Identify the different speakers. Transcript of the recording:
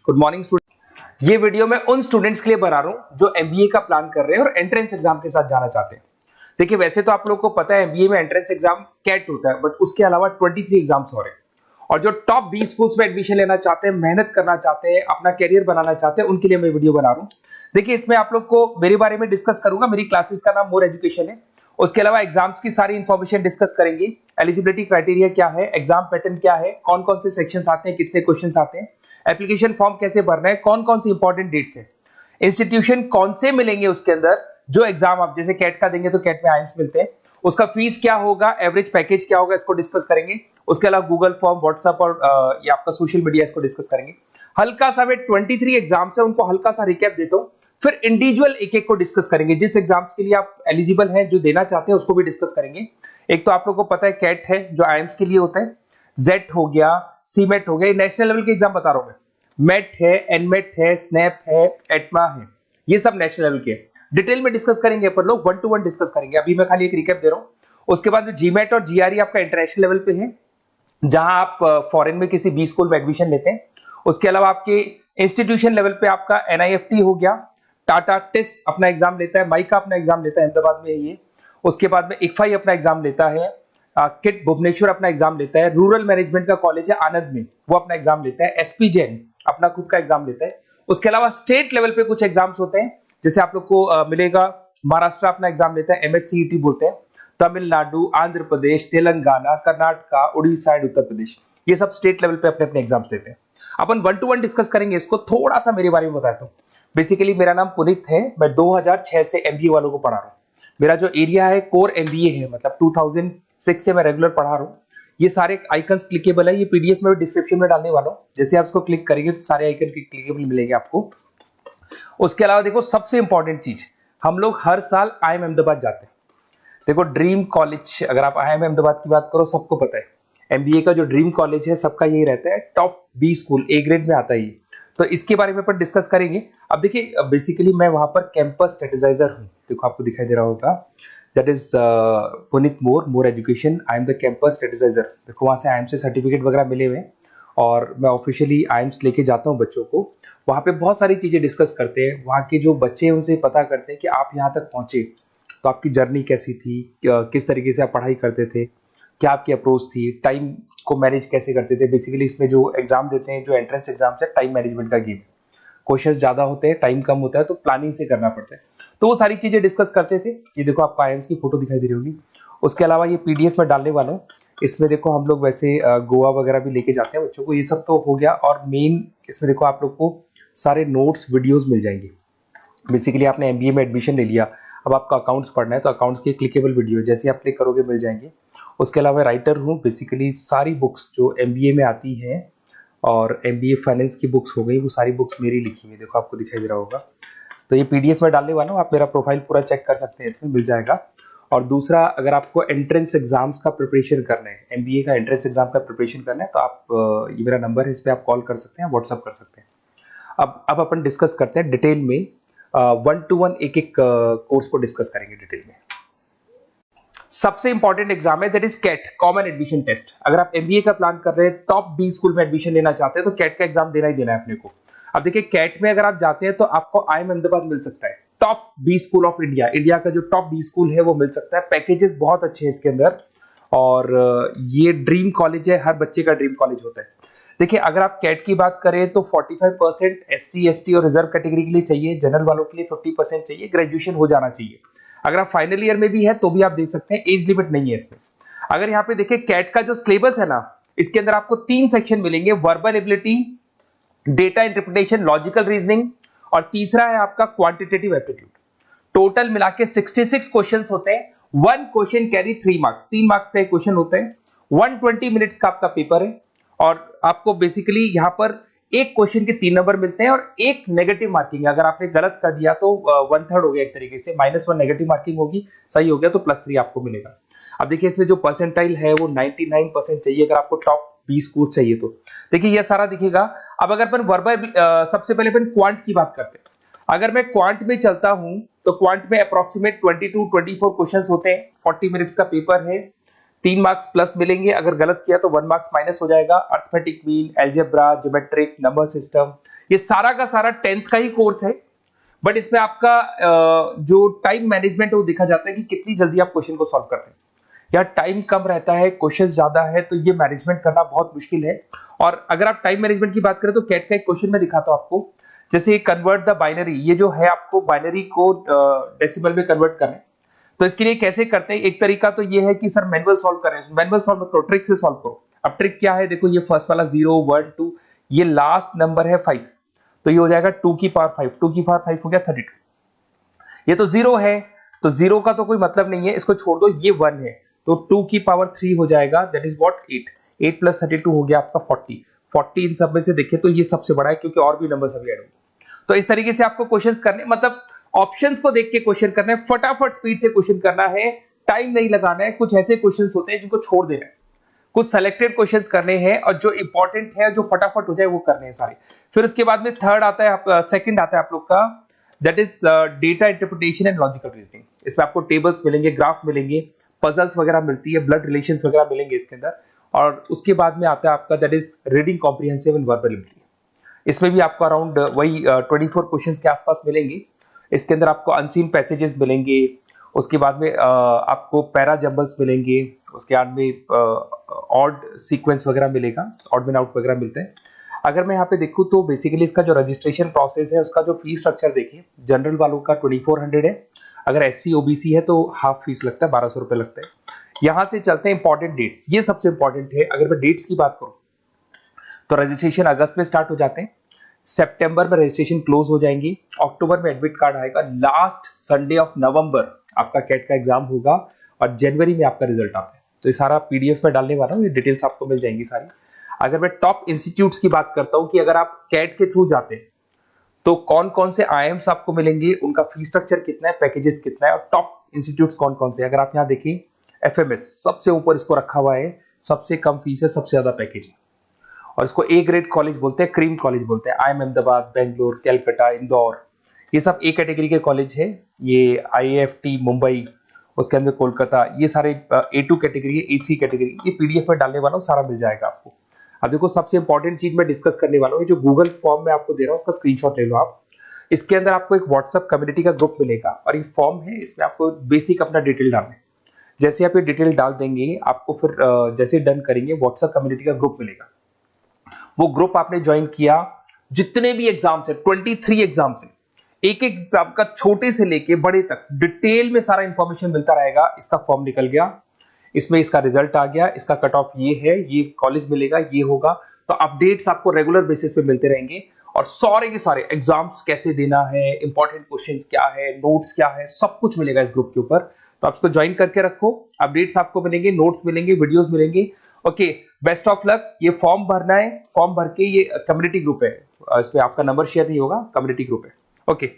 Speaker 1: Good morning student. ये video मैं उन स्टूडेंट्स के लिए बना रहा हूं जो एमबीए का प्लान कर रहे हैं और एंट्रेंस एग्जाम के साथ जाना चाहते हैं। देखिए वैसे तो आप लोगों को पता है एमबीए में एंट्रेंस एग्जाम कैट होता है, बट उसके अलावा 23 एग्जाम्स हो रहे हैं और जो टॉप 20 स्कूल्स में एडमिशन लेना चाहते हैं, मेहनत करना चाहते हैं, अपना कैरियर बनाना चाहते हैं, उनके लिए मैं वीडियो बना रहा हूं। देखिए इसमें आप लोग को मेरे बारे में डिस्कस करूंगा। मेरी क्लासेस का नाम मोर एजुकेशन है। उसके अलावा एग्जाम्स की सारी इंफॉर्मेशन डिस्कस करेंगे। एलिजिबिलिटी क्राइटेरिया क्या है, एग्जाम पैटर्न क्या है, कौन कौन से सेक्शंस आते हैं, कितने क्वेश्चंस आते हैं, एप्लीकेशन फॉर्म कैसे भरना है, कौन कौन सी इंपॉर्टेंट डेट्स है, इंस्टीट्यूशन कौन से मिलेंगे उसके अंदर, जो एग्जाम आप जैसे कैट का देंगे तो कैट में आइएम्स मिलते हैं, उसका फीस क्या होगा, एवरेज पैकेज क्या होगा, इसको डिस्कस करेंगे। उसके अलावा गूगल फॉर्म, व्हाट्सएप और ये आपका सोशल मीडिया, इसको डिस्कस करेंगे। हल्का सा वे 23 एग्जाम्स है उनको हल्का सा रिकैप देता हूं, फिर इंडिविजुअल एक एक को डिस्कस करेंगे। जिस एग्जाम्स के लिए आप एलिजिबल हैं, जो देना चाहते हैं, उसको भी डिस्कस करेंगे। एक तो आप लोगों को पता है कैट है जो आईएम्स के लिए होता है, जेट हो गया, सीमेट हो गया, नेशनल लेवल के एग्जाम बता रहा हूं मैं। मेट है, एनमेट है, स्नैप है, एटमा है, ये सब नेशनल लेवल के डिटेल में डिस्कस करेंगे। अपन लोग 1 to 1 डिस्कस करेंगे। अभी मैं खाली एक रिकैप दे रहा हूं। उसके बाद में जीमेट और जीआरई आपका इंटरनेशनल लेवल पे है, जहां आप फॉरेन में किसी बी स्कूल में एडमिशन लेते हैं। उसके अलावा आपके इंस्टीट्यूशन लेवल पे आपका एनआईएफटी हो गया, टाटा टिस अपना एग्जाम लेता है, माइका अपना एग्जाम लेता है, अहमदाबाद में है ये। उसके बाद में इक्फाई अपना एग्जाम लेता है, किट भुवनेश्वर अपना एग्जाम लेता है, रूरल मैनेजमेंट का कॉलेज है आनंद में, वो अपना एग्जाम लेता है, एसपी जैन अपना खुद का एग्जाम लेता है। उसके अलावा स्टेट लेवल पे कुछ एग्जाम्स होते हैं, जैसे आप लोग को मिलेगा महाराष्ट्र अपना एग्जाम लेता है, एमएचसीईटी बोलते हैं, तमिलनाडु, आंध्र प्रदेश, तेलंगाना, कर्नाटका, उड़ीसा एंड उत्तर प्रदेश, ये सब स्टेट लेवल पे अपने अपने एग्जाम्स लेते हैं। अपन 1 to 1 डिस्कस करेंगे। इसको थोड़ा सा मेरे बारे में बताता हूँ। बेसिकली मेरा नाम पुनीत है, मैं 2006 से एमबीए वालों को पढ़ा रहा हूँ। मेरा जो एरिया है कोर एमबीए है, मतलब 2006 से मैं रेगुलर पढ़ा रहा हूँ। ये सारे आइकन्स क्लिकेबल है, ये पीडीएफ में डिस्क्रिप्शन में डालने वाला हूँ। जैसे आप इसको क्लिक करेंगे तो सारे आइकन क्लिकेबल मिलेंगे आपको। उसके अलावा देखो सबसे इंपॉर्टेंट चीज, हम लोग हर साल आईएम अहमदाबाद जाते हैं। देखो ड्रीम कॉलेज, अगर आप आईएम अहमदाबाद की बात करो, सबको पता है एमबीए का जो ड्रीम कॉलेज है सबका यही रहता है, top B school, A grade में आता है ये। तो इसके बारे में अपन डिस्कस करेंगे। अब देखिए बेसिकली मैं वहां पर कैंपस स्ट्रेटेजाइजर हूँ, देखो आपको दिखाई दे रहा होगा, that is Puneet more education, I am the campus strategizer. देखो वहां से आईएम से सर्टिफिकेट वगैरह मिले हुए और मैं ऑफिशियली आईएम्स लेके जाता हूँ बच्चों को। वहां पे बहुत सारी चीजें डिस्कस करते हैं, वहां के जो बच्चे हैं उनसे पता करते हैं कि आप यहाँ तक पहुंचे तो आपकी जर्नी कैसी थी, किस तरीके से आप पढ़ाई करते थे, क्या आपकी अप्रोच थी, टाइम को मैनेज कैसे करते थे। बेसिकली इसमें जो एग्जाम देते हैं, जो एंट्रेंस एग्जाम्स है, टाइम मैनेजमेंट का गेम। क्वेश्चंस ज्यादा होते हैं, टाइम कम होता है, तो प्लानिंग से करना पड़ता है। तो वो सारी चीजें डिस्कस करते थे। ये देखो आपको आईएम्स की फोटो दिखाई दे रही होगी। उसके अलावा ये पीडीएफ में डालने वाला हूँ। इसमें देखो हम लोग वैसे गोवा वगैरह भी लेके जाते हैं बच्चों को, ये सब तो हो गया। और मेन इसमें देखो आप लोग को सारे नोट्स, वीडियोस मिल जाएंगे। बेसिकली आपने एमबीए में एडमिशन ले लिया, अब आपका अकाउंट्स पढ़ना है तो अकाउंट्स की क्लिकेबल वीडियो जैसे आप क्लिक करोगे मिल जाएंगे। उसके अलावा राइटर हूँ, बेसिकली सारी बुक्स जो एमबीए में आती हैं और एमबीए फाइनेंस की बुक्स हो गई, वो सारी बुक्स मेरी लिखी है, देखो आपको दिखाई दे रहा होगा। तो ये पीडीएफ में डालने वाला हूँ, आप मेरा प्रोफाइल पूरा चेक कर सकते हैं, इसमें मिल जाएगा। और दूसरा, अगर आपको एंट्रेंस एग्जाम्स का प्रिपरेशन करना है, एमबीए का एंट्रेंस एग्जाम का प्रिपरेशन करना है, तो आप ये मेरा नंबर है, इस पर आप कॉल कर सकते हैं, व्हाट्सअप कर सकते हैं। अब अपन डिस्कस करते हैं डिटेल में, 1 to 1 एक एक कोर्स को डिस्कस करेंगे डिटेल में। सबसे इंपॉर्टेंट एग्जाम है that is CAT, common admission test. अगर आप एमबीए का प्लान कर रहे हैं, टॉप बी स्कूल में एडमिशन लेना चाहते हैं, तो कैट का एग्जाम देना ही देना है अपने को। अब देखिए कैट में अगर आप जाते हैं तो आपको आईएम अहमदाबाद मिल सकता है, top B school of India, India का जो टॉप बी स्कूल है वो मिल सकता है। पैकेजेस बहुत अच्छे हैं इसके अंदर और ये ड्रीम कॉलेज है, हर बच्चे का ड्रीम कॉलेज होता है। देखिए अगर आप कैट की बात करें तो 45% एससी एसटी और रिजर्व कैटेगरी के लिए चाहिए, जनरल वालों के लिए 50% चाहिए, ग्रेजुएशन हो जाना चाहिए। अगर आप फाइनल ईयर में भी है तो भी आप दे सकते हैं, एज लिमिट नहीं है इसमें। अगर यहाँ पे देखिए कैट का जो सिलेबस है ना, इसके अंदर आपको 3 सेक्शन मिलेंगे, verbal ability, data interpretation, logical reasoning, और तीसरा है आपका क्वांटिटेटिव एप्टीट्यूड। टोटल मिला के 66 क्वेश्चंस होते हैं। 1 क्वेश्चन कैरी 3 मार्क्स, 3 मार्क्स का एक क्वेश्चन होता है। 120 मिनट्स का आपका पेपर है और आपको बेसिकली यहाँ पर एक क्वेश्चन के 3 नंबर मिलते हैं और एक नेगेटिव मार्किंग है। अगर आपने गलत कर दिया तो 1/3 हो गया एक तरीके से, -1 नेगेटिव मार्किंग होगी, सही हो गया तो +3 आपको मिलेगा। अब देखिए इसमें जो परसेंटाइल है वो 99% चाहिए, अगर आपको टॉप 20 कोर्स चाहिए तो। देखिए ये सारा दिखेगा। अब अगर अपन वर्बल, सबसे पहले अपन क्वांट की बात करते हैं। अगर मैं क्वांट में चलता हूं तो क्वांट में अप्रोक्सीमेट 22-24 क्वेश्चंस होते हैं, 40 मिनट्स का पेपर है, 3 मार्क्स प्लस मिलेंगे, अगर गलत किया तो 1 मार्क्स माइनस हो जाएगा। Arithmetic mean, algebra, geometric, number system, ये सारा का सारा 10th का ही कोर्स है, बट इसमें आपका जो टाइम मैनेजमेंट है वो देखा जाता है कि कितनी जल्दी आप क्वेश्चन को सॉल्व करते हैं। या टाइम कम रहता है, क्वेश्चन ज्यादा है, तो ये मैनेजमेंट करना बहुत मुश्किल है। और अगर आप टाइम मैनेजमेंट की बात करें तो कैट का एक क्वेश्चन मैं दिखाता हूं आपको, जैसे कन्वर्ट द बाइनरी, ये जो है आपको बाइनरी को डेसिमल में कन्वर्ट करना है। तो इसके लिए कैसे करते हैं, एक तरीका तो ये है कि सर मैनुअल सॉल्व करें, मैनुअल सॉल्व मत करो, ट्रिक से सॉल्व करो। अब ट्रिक क्या है, देखो ये फर्स्ट वाला 0 1 2, ये लास्ट नंबर है 5, तो ये हो जाएगा 2 की पावर 5, 2 की पावर 5 हो गया 32। ये तो 0 है, तो 0 का तो कोई मतलब नहीं है, इसको छोड़ दो, ये 1 है, तो 2 की पावर 3 हो जाएगा, दैट इज व्हाट 8, 8 प्लस 32 हो गया आपका 40। 40 इन सब में से देखिए तो ये सबसे बड़ा है, क्योंकि और भी नंबर अभी ऐड होंगे। तो इस तरीके से आपको क्वेश्चंस करने, मतलब ऑप्शंस को देख के क्वेश्चन करना है, फटाफट स्पीड से क्वेश्चन करना है, टाइम नहीं लगाना है। कुछ ऐसे क्वेश्चंस होते हैं जिनको छोड़ देना है, कुछ सेलेक्टेड क्वेश्चंस करने हैं, और जो इंपॉर्टेंट है, जो फटाफट हो जाए वो करने हैं सारे। फिर उसके बाद में थर्ड आता है, सेकंड आता है आप लोग का, that is data interpretation and logical reasoning. इसमें आपको टेबल्स मिलेंगे, ग्राफ मिलेंगे, पजल्स वगैरह मिलती है, ब्लड रिलेशंस वगैरह मिलेंगे इसके अंदर। और उसके बाद में आता है आपका that is reading comprehensive and verbal ability. इसमें भी आपको अराउंड वही 24 क्वेश्चंस के आसपास मिलेंगे। इसके अंदर आपको अनसीन पैसेजेस मिलेंगे, उसके बाद में आपको पैरा जंबल्स मिलेंगे, उसके बाद में ऑड सीक्वेंस वगैरह मिलेगा, ऑड में आउट वगैरह मिलते हैं। अगर मैं यहाँ पे देखूं तो बेसिकली इसका जो रजिस्ट्रेशन प्रोसेस है, उसका जो फीस स्ट्रक्चर देखिए, जनरल वालों का 2400 है, अगर एससी ओबीसी है तो हाफ फीस लगता है, 1200 रुपए लगता है। यहां से चलते हैं इंपॉर्टेंट डेट्स, ये सबसे इंपॉर्टेंट है। अगर मैं डेट्स की बात करूं तो रजिस्ट्रेशन अगस्त में स्टार्ट हो जाते हैं, सितंबर में रजिस्ट्रेशन क्लोज हो जाएंगी, अक्टूबर में एडमिट कार्ड आएगा, लास्ट संडे ऑफ नवंबर आपका कैट का एग्जाम होगा, और जनवरी में आपका रिजल्ट आता है। तो ये सारा पीडीएफ में डालने वाला हूँ, ये डिटेल्स आपको मिल जाएंगी सारी। अगर मैं टॉप इंस्टीट्यूट्स की बात करता हूं कि अगर आप कैट के थ्रू जाते हैं तो कौन कौन से आईएम्स आपको मिलेंगे, उनका फीस स्ट्रक्चर कितना है, पैकेजेस कितना है, और टॉप इंस्टीट्यूट्स कौन कौन से। अगर आप यहाँ देखिए एफएमएस सबसे ऊपर इसको रखा हुआ है, सबसे कम फीस है, सबसे ज्यादा पैकेज है, और इसको ए ग्रेड कॉलेज बोलते हैं, क्रीम कॉलेज बोलते हैं। आईएम अहमदाबाद, बेंगलोर, कैलकाटा, इंदौर, ये सब ए कैटेगरी के कॉलेज है। ये आईएफटी मुंबई, उसके अंदर कोलकाता, ये सारे A2 कैटेगरी है, A3 कैटेगरी। ये पीडीएफ में डालने वाला हूँ, सारा मिल जाएगा आपको। अब देखो सबसे इंपॉर्टेंट चीज मैं डिस्कस करने वाला हूँ, जो गूगल फॉर्म में आपको दे रहा हूँ उसका स्क्रीनशॉट ले लो आप। इसके अंदर आपको एक व्हाट्सएप कम्युनिटी का ग्रुप मिलेगा, और ये फॉर्म है, इसमें आपको बेसिक अपना डिटेल डालना है। जैसे आप ये डिटेल डाल देंगे, आपको फिर जैसे डन करेंगे, व्हाट्सएप कम्युनिटी का ग्रुप मिलेगा। वो ग्रुप आपने ज्वाइन किया, जितने भी एग्जाम्स है, 23 एग्जाम्स है, एक एक एग्जाम का छोटे से लेके बड़े तक डिटेल में सारा इंफॉर्मेशन मिलता रहेगा। इसका फॉर्म निकल गया, इसमें इसका रिजल्ट आ गया, इसका कट ऑफ ये है, ये कॉलेज मिलेगा, ये होगा। तो अपडेट्स आपको रेगुलर बेसिस पे मिलते रहेंगे, और सारे के सारे एग्जाम्स कैसे देना है, इंपॉर्टेंट क्वेश्चंस क्या है, नोट्स क्या है, सब कुछ मिलेगा इस ग्रुप के ऊपर। तो आप इसको ज्वाइन करके रखो, अपडेट्स आपको मिलेंगे, नोट्स मिलेंगे, वीडियोस मिलेंगे। Okay, best of luck. ये फॉर्म भरना है, फॉर्म भर के, ये कम्युनिटी ग्रुप है, इस पे आपका नंबर शेयर नहीं होगा, कम्युनिटी ग्रुप है। ओके।